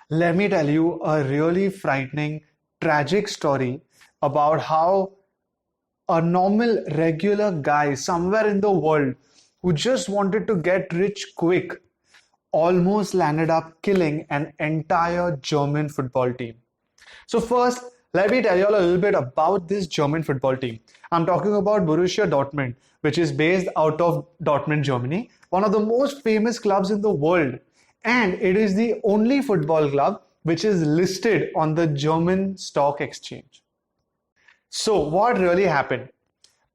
Let me tell you a really frightening, tragic story about how a normal, regular guy somewhere in the world who just wanted to get rich quick almost landed up killing an entire German football team. So first, let me tell you all a little bit about this German football team. I'm talking about Borussia Dortmund, which is based out of Dortmund, Germany, one of the most famous clubs in the world. And it is the only football club which is listed on the German stock exchange. So what really happened?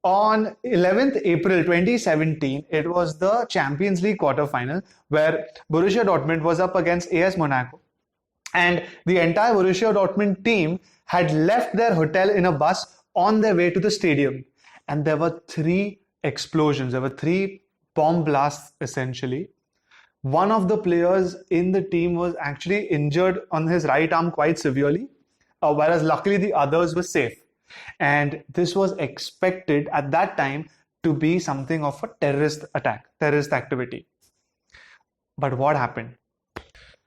On 11th April 2017, it was the Champions League quarterfinal where Borussia Dortmund was up against AS Monaco. And the entire Borussia Dortmund team had left their hotel in a bus on their way to the stadium. And there were three explosions. There were three bomb blasts essentially. One of the players in the team was actually injured on his right arm quite severely, whereas luckily the others were safe. And this was expected at that time to be something of a terrorist attack, terrorist activity. But what happened?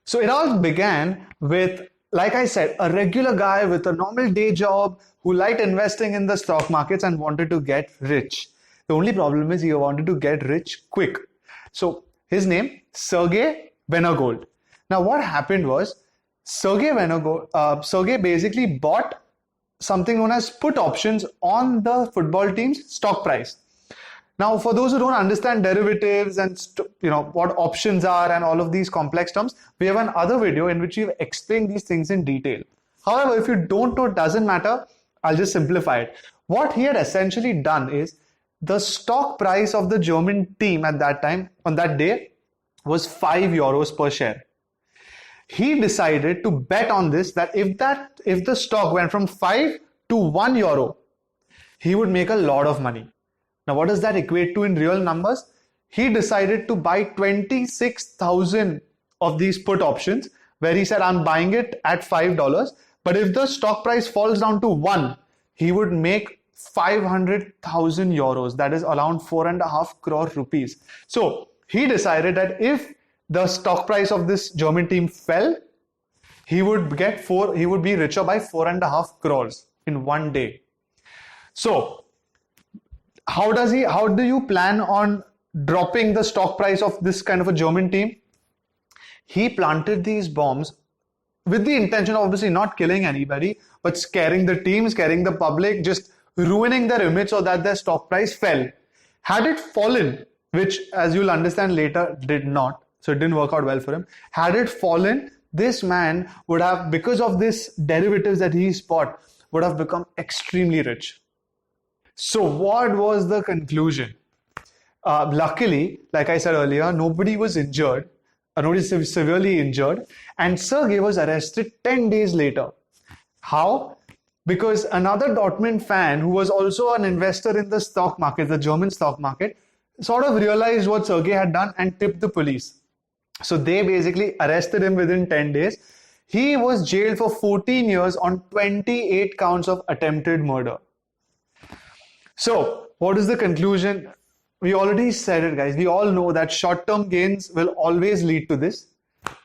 So it all began with, like I said, a regular guy with a normal day job who liked investing in the stock markets and wanted to get rich. The only problem is he wanted to get rich quick. So his name, Sergey Venergold. Now what happened was, Sergey basically bought something known as put options on the football team's stock price. Now, for those who don't understand derivatives and what options are and all of these complex terms, we have another video in which we've explained these things in detail. However, if you don't know, it doesn't matter. I'll just simplify it. What he had essentially done is the stock price of the German team at that time, on that day, was €5 per share. He decided to bet on this, that if the stock went from 5 to €1, he would make a lot of money. Now, what does that equate to in real numbers? He decided to buy 26,000 of these put options, where he said, I'm buying it at $5, but if the stock price falls down to 1, he would make €500,000. That is around 4.5 crore rupees. So he decided that if the stock price of this German team fell, he would be richer by 4.5 crores in one day. So how do you plan on dropping the stock price of this kind of a German team? He planted these bombs with the intention of obviously not killing anybody, but scaring the team, scaring the public, just ruining their image so that their stock price fell. Had it fallen, which as you'll understand later did not, so it didn't work out well for him. Had it fallen, this man would have, because of this derivatives that he bought, would have become extremely rich. So what was the conclusion? Luckily, like I said earlier, nobody was injured, nobody severely injured, and Sergey was arrested 10 days later. How? Because another Dortmund fan who was also an investor in the stock market, the German stock market, sort of realized what Sergey had done and tipped the police. So they basically arrested him within 10 days. He was jailed for 14 years on 28 counts of attempted murder. So what is the conclusion? We already said it, guys. We all know that short-term gains will always lead to this.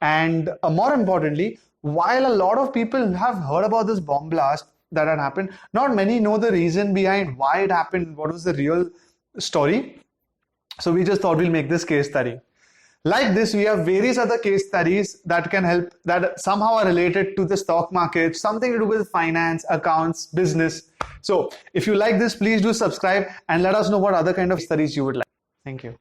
And more importantly, while a lot of people have heard about this bomb blast that had happened, not many know the reason behind why it happened, what was the real story. So we just thought we'll make this case study. Like this, we have various other case studies that can help, that somehow are related to the stock market, something to do with finance, accounts, business. So if you like this, please do subscribe and let us know what other kind of studies you would like. Thank you.